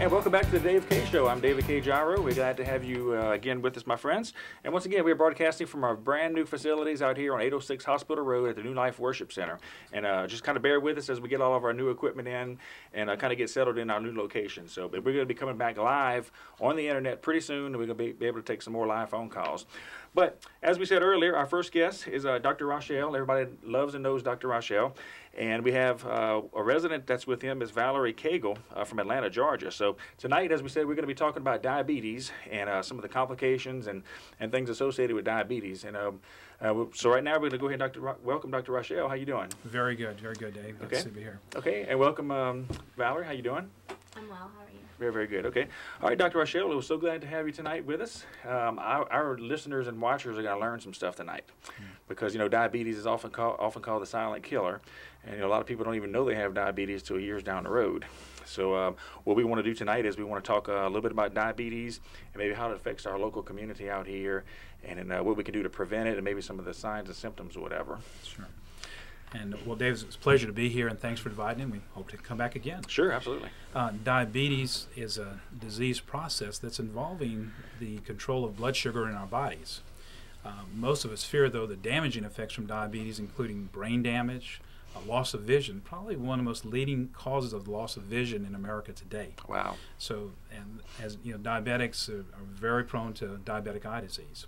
And welcome back to the Dave K Show. I'm David K. Gyro. We're glad to have you again with us, my friends. And once again, we are broadcasting from our brand new facilities out here on 806 Hospital Road at the New Life Worship Center. And just kind of bear with us as we get all of our new equipment in and kind of get settled in our new location. So we're going to be coming back live on the internet pretty soon, and we're going to be able to take some more live phone calls. But as we said earlier, our first guest is Dr. Rachal. Everybody loves and knows Dr. Rachal. And we have a resident that's with him is Valery Cagle from Atlanta, Georgia. So tonight, as we said, we're going to be talking about diabetes and some of the complications and things associated with diabetes. And so right now, we're going to go ahead and welcome Dr. Rachal. How you doing? Very good, Dave. Good to be here. Okay, and welcome, Valerie. How you doing? I'm well. How are you? Very, very good. Okay. All right, Dr. Rachal, we're so glad to have you tonight with us. Our listeners and watchers are going to learn some stuff tonight because, you know, diabetes is often called the silent killer. And, you know, a lot of people don't even know they have diabetes till years down the road. So what we want to do tonight is we want to talk a little bit about diabetes and maybe how it affects our local community out here and what we can do to prevent it and maybe some of the signs and symptoms or whatever. Sure. And, well, Dave, it's a pleasure to be here, and thanks for inviting me. We hope to come back again. Sure, absolutely. Diabetes is a disease process that's involving the control of blood sugar in our bodies. Most of us fear, though, the damaging effects from diabetes, including brain damage, loss of vision, probably one of the most leading causes of loss of vision in America today. Wow. So, and as you know, diabetics are very prone to diabetic eye disease.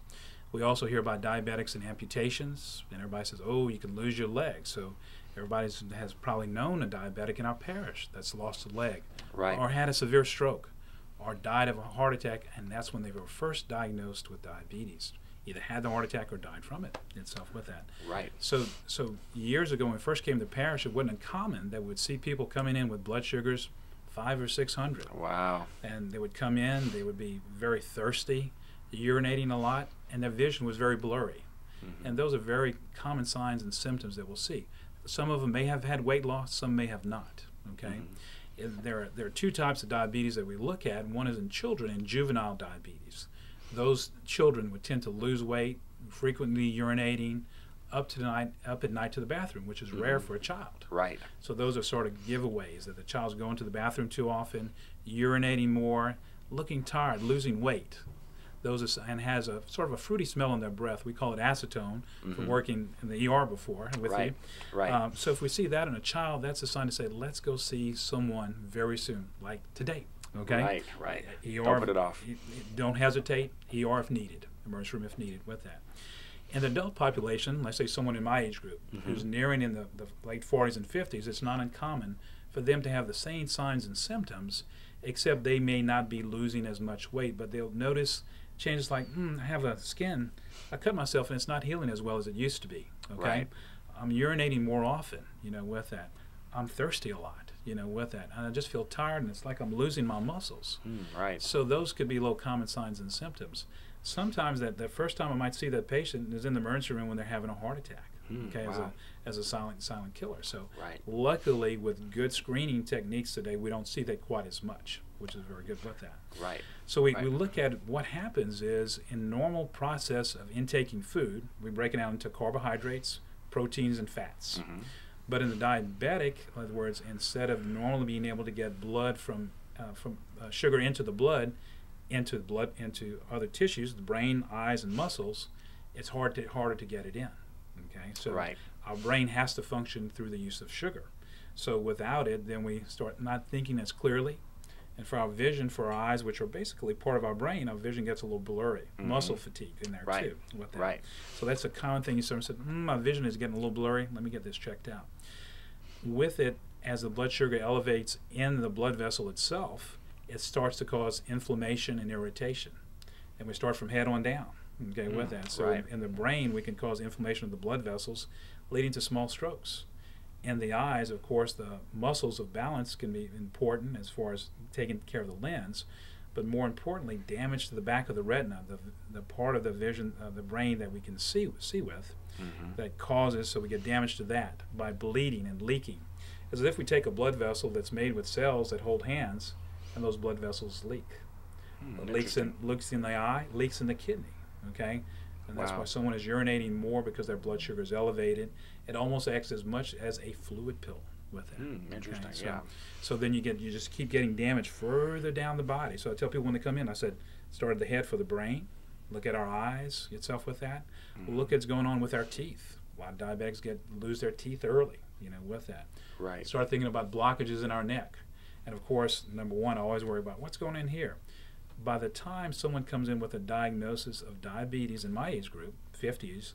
We also hear about diabetics and amputations, and everybody says, oh, you can lose your leg. So everybody has probably known a diabetic in our parish that's lost a leg, right, or had a severe stroke, or died of a heart attack, and that's when they were first diagnosed with diabetes. Either had the heart attack or died from it itself with that. Right. So years ago when we first came to the parish, it wasn't uncommon that we'd see people coming in with blood sugars 500 or 600. Wow. And they would come in, they would be very thirsty, urinating a lot, and their vision was very blurry. And those are very common signs and symptoms that we'll see. Some of them may have had weight loss, some may have not. Okay. There are two types of diabetes that we look at. One is in children and juvenile diabetes. Those children would tend to lose weight, frequently urinating, up at night to the bathroom, which is rare for a child. Right. So those are sort of giveaways that the child's going to the bathroom too often, urinating more, looking tired, losing weight. And has a sort of a fruity smell in their breath. We call it acetone from working in the ER before with you. Right. So if we see that in a child, that's a sign to say, let's go see someone very soon, like today. Okay. Right. ER, Don't put it off. Don't hesitate. ER if needed. Emergency room if needed. With that. In the adult population, let's say someone in my age group who's nearing in the late 40s and 50s, it's not uncommon for them to have the same signs and symptoms, except they may not be losing as much weight, but they'll notice changes like, I have a skin, I cut myself and it's not healing as well as it used to be. Okay. Right. I'm urinating more often, with that. I'm thirsty a lot, with that. And I just feel tired and it's like I'm losing my muscles. Right. So those could be low common signs and symptoms. Sometimes the first time I might see that patient is in the emergency room when they're having a heart attack. Okay, wow. as a silent killer. So right. Luckily with good screening techniques today, we don't see that quite as much, which is very good with that. Right. So we look at what happens is in normal process of intaking food, we break it down into carbohydrates, proteins, and fats. But in the diabetic, in other words, instead of normally being able to get blood from sugar into the blood, into other tissues, the brain, eyes, and muscles, it's harder to get it in. Okay, so our brain has to function through the use of sugar. So without it, then we start not thinking as clearly. And for our vision, for our eyes, which are basically part of our brain, our vision gets a little blurry. Muscle fatigue in there too. With that. Right. So that's a common thing. You sort of said, my vision is getting a little blurry. Let me get this checked out. With it, as the blood sugar elevates in the blood vessel itself, it starts to cause inflammation and irritation. And we start from head on down. Okay, with that. So in the brain, we can cause inflammation of the blood vessels, leading to small strokes. In the eyes, of course, the muscles of balance can be important as far as taking care of the lens, but more importantly, damage to the back of the retina, the part of the vision of the brain that we can see with, that causes, so we get damage to that by bleeding and leaking. As if we take a blood vessel that's made with cells that hold hands, and those blood vessels leak. Leaks in the eye, leaks in the kidney. Okay, and that's why someone is urinating more because their blood sugar is elevated. It almost acts as much as a fluid pill with that. Interesting. Okay? Yeah. So then you just keep getting damage further down the body. So I tell people when they come in, I said, start at the head for the brain. Look at our eyes, get self with that. Look at what's going on with our teeth. A lot of diabetics lose their teeth early, with that. Right. Start thinking about blockages in our neck. And of course, number one, I always worry about what's going on here. By the time someone comes in with a diagnosis of diabetes in my age group, 50s,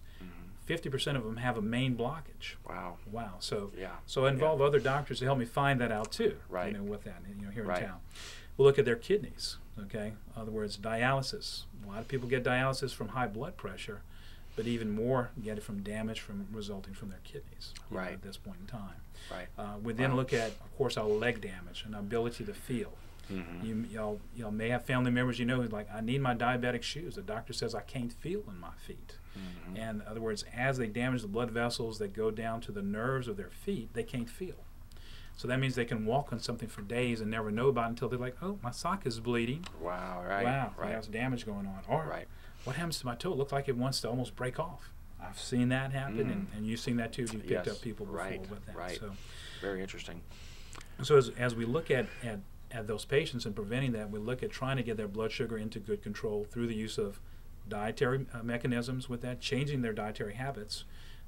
50% of them have a main blockage. Wow. So I involve other doctors to help me find that out too. Right. With that, here in town. We'll look at their kidneys. Okay. In other words, dialysis. A lot of people get dialysis from high blood pressure, but even more get it from damage resulting from their kidneys. Right. At this point in time. Right. We then look at, of course, our leg damage and our ability to feel. Y'all may have family members who's like, I need my diabetic shoes. The doctor says I can't feel in my feet. And in other words, as they damage the blood vessels that go down to the nerves of their feet, they can't feel. So that means they can walk on something for days and never know about it until they're like, oh, my sock is bleeding. Wow, right. Wow, right. there's damage going on. Or what happens to my toe? It looks like it wants to almost break off. I've seen that happen, and you've seen that too. You've picked up people before with that. Right. So, very interesting. So as we look at those patients and preventing that, we look at trying to get their blood sugar into good control through the use of dietary mechanisms with that, changing their dietary habits,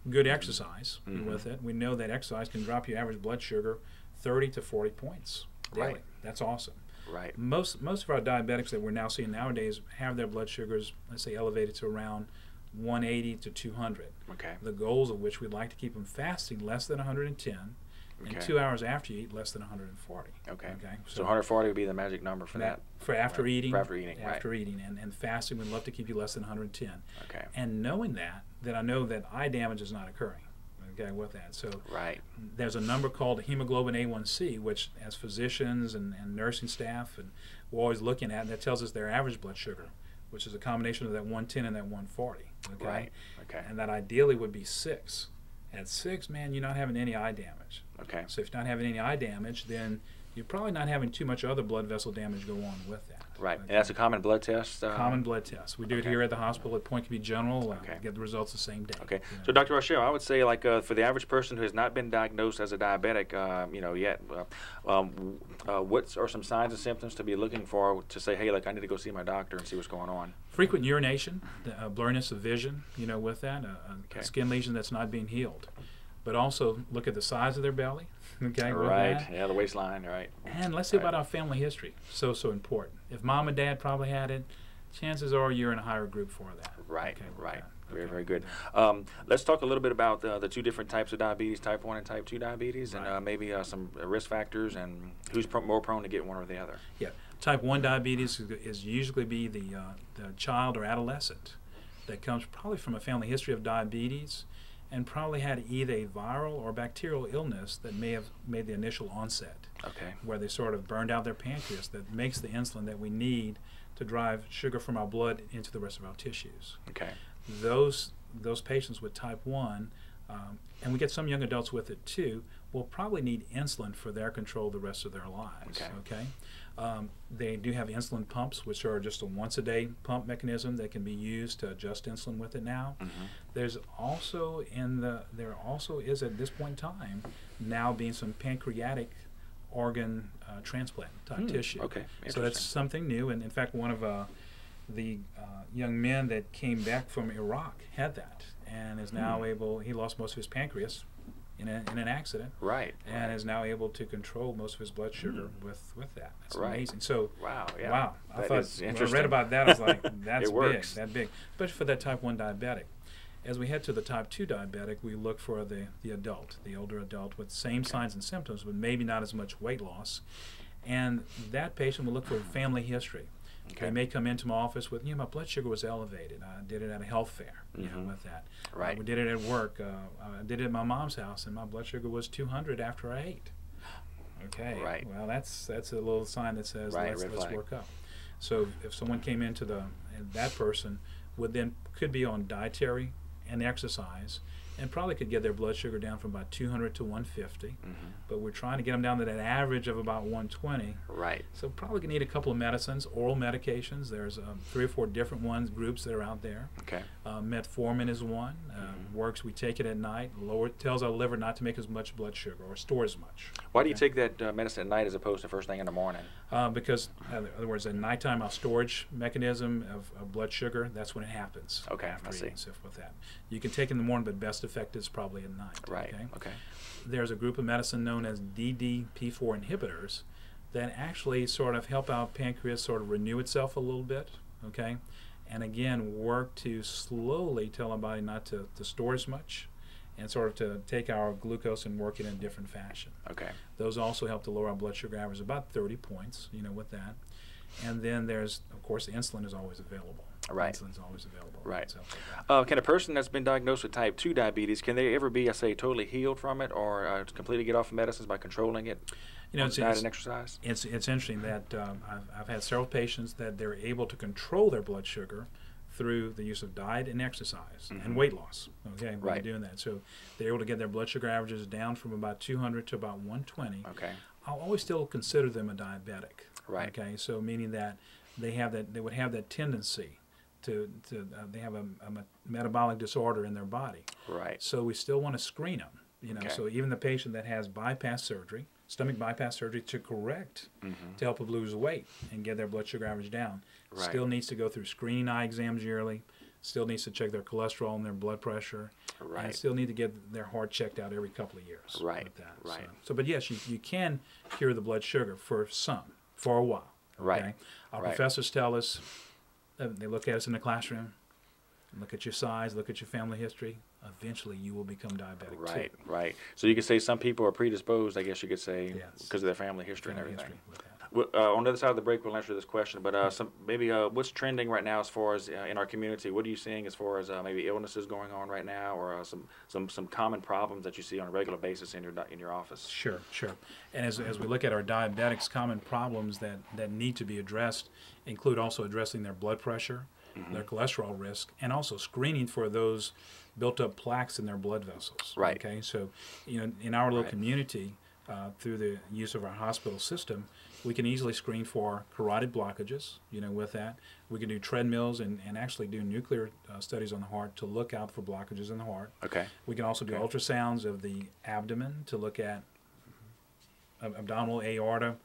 good exercise with it. We know that exercise can drop your average blood sugar 30 to 40 points daily. Right. That's awesome. Right. Most of our diabetics that we're now seeing nowadays have their blood sugars, let's say, elevated to around 180 to 200. Okay. The goals of which we'd like to keep them fasting less than 110, and 2 hours after you eat less than 140. Okay. So 140 would be the magic number for that. For after eating. For after eating. After eating, and fasting, we'd love to keep you less than 110. Okay. And knowing that I know that eye damage is not occurring. Okay, with that. So there's a number called hemoglobin A1C, which as physicians and nursing staff and we're always looking at, and that tells us their average blood sugar, which is a combination of that 110 and that 140. Okay. Right. Okay. And that ideally would be 6. At 6, man, you're not having any eye damage. Okay. So if you're not having any eye damage, then you're probably not having too much other blood vessel damage go on with that. Right. Okay. And that's a common blood test? Common blood test. We do it here at the hospital at Point Could Be General. Get the results the same day. Okay. So, Dr. Rachal, I would say, like, for the average person who has not been diagnosed as a diabetic, yet, what are some signs and symptoms to be looking for to say, hey, like, I need to go see my doctor and see what's going on? Frequent urination, blurriness of vision, with that, a skin lesion that's not being healed. But also look at the size of their belly. Okay. Right. Yeah, the waistline. Right. And let's see about our family history. So important. If mom and dad probably had it, chances are you're in a higher group for that. Right. Okay, Right. Very, very good. Let's talk a little bit about the two different types of diabetes, type 1 and type 2 diabetes, and maybe some risk factors and who's more prone to get one or the other. Yeah. Type 1 diabetes is usually be the child or adolescent that comes probably from a family history of diabetes and probably had either a viral or bacterial illness that may have made the initial onset. Okay. Where they sort of burned out their pancreas that makes the insulin that we need to drive sugar from our blood into the rest of our tissues. Okay. Those patients with type 1, and we get some young adults with it too, will probably need insulin for their control the rest of their lives. Okay. They do have insulin pumps, which are just a once-a-day pump mechanism that can be used to adjust insulin with it now. There also is at this point in time now being some pancreatic organ transplant type tissue. Okay. So that's something new, and in fact, one of the young men that came back from Iraq had that, and is now able. He lost most of his pancreas in an accident, and is now able to control most of his blood sugar with that. That's amazing. So wow, I thought when I read about that, I was like, that's it big, especially for that type 1 diabetic. As we head to the type 2 diabetic, we look for the adult, the older adult with same signs and symptoms, but maybe not as much weight loss, and that patient will look for family history. They may come into my office with, my blood sugar was elevated. I did it at a health fair, with that. We did it at work. I did it at my mom's house, and my blood sugar was 200 after I ate. Okay. Right. Well, that's a little sign that says let's work up. So if someone came into and that person could be on dietary and exercise and probably could get their blood sugar down from about 200 to 150. Mm-hmm. But we're trying to get them down to that average of about 120. Right. So probably going to need a couple of medicines, oral medications. There's 3 or 4 different groups that are out there. Okay. Metformin is one. Works. We take it at night. Tells our liver not to make as much blood sugar or store as much. Why do you take that medicine at night as opposed to first thing in the morning? Because, in other words, at nighttime, our storage mechanism of blood sugar, that's when it happens. Okay, after I see. eating, so with that. You can take it in the morning, but best effect is probably at night. Right. Okay. There's a group of medicine known as DDP4 inhibitors that actually sort of help our pancreas sort of renew itself a little bit, okay? And again, work to slowly tell our body not to store as much and sort of to take our glucose and work it in a different fashion. Okay. Those also help to lower our blood sugar average about 30 points, with that. And then there's, of course, insulin is always available. Right. Insulin's always available. Right. So, can a person that's been diagnosed with type 2 diabetes, can they ever be, totally healed from it, or completely get off of medicines by controlling it? Diet and exercise? It's interesting that I've had several patients that they're able to control their blood sugar through the use of diet and exercise and weight loss. Okay, when they're doing that. So they're able to get their blood sugar averages down from about 200 to about 120. Okay. I'll always still consider them a diabetic. Right. Okay, so meaning that they would have that tendency they have a metabolic disorder in their body. Right. So we still want to screen them. Okay. So even the patient that has bypass surgery, stomach bypass surgery to correct, to help them lose weight and get their blood sugar average down, still needs to go through screening eye exams yearly, still needs to check their cholesterol and their blood pressure, and still need to get their heart checked out every couple of years. Right. With that. Right. So, but yes, you can cure the blood sugar for a while. Okay? Right. Our professors tell us, they look at us in the classroom, look at your size, look at your family history. Eventually, you will become diabetic too. Right. So you could say some people are predisposed, I guess you could say, because of their family history and everything. On the other side of the break, we'll answer this question, but what's trending right now as far as in our community? What are you seeing as far as maybe illnesses going on right now, or some common problems that you see on a regular basis in your office? Sure. And as we look at our diabetics, common problems that need to be addressed include also addressing their blood pressure, their cholesterol risk, and also screening for those built-up plaques in their blood vessels. Right. Okay. So, in our little community, through the use of our hospital system, we can easily screen for carotid blockages. With that, we can do treadmills and actually do nuclear studies on the heart to look out for blockages in the heart. Okay. We can also do ultrasounds of the abdomen to look at abdominal aorta,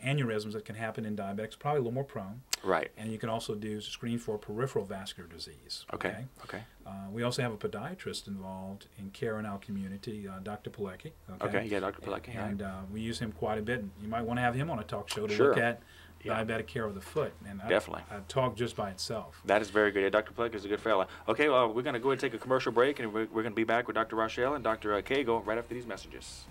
aneurysms that can happen in diabetics, probably a little more prone. Right. And you can also screen for peripheral vascular disease. Okay. We also have a podiatrist involved in care in our community, Dr. Pilecki. Okay. Yeah, Dr. Pilecki. And we use him quite a bit. You might want to have him on a talk show to look at diabetic care of the foot. And definitely. A talk just by itself. That is very good. Yeah, Dr. Pilecki is a good fella. Okay, well, we're going to go ahead and take a commercial break, and we're going to be back with Dr. Rachal and Dr. Cagle right after these messages.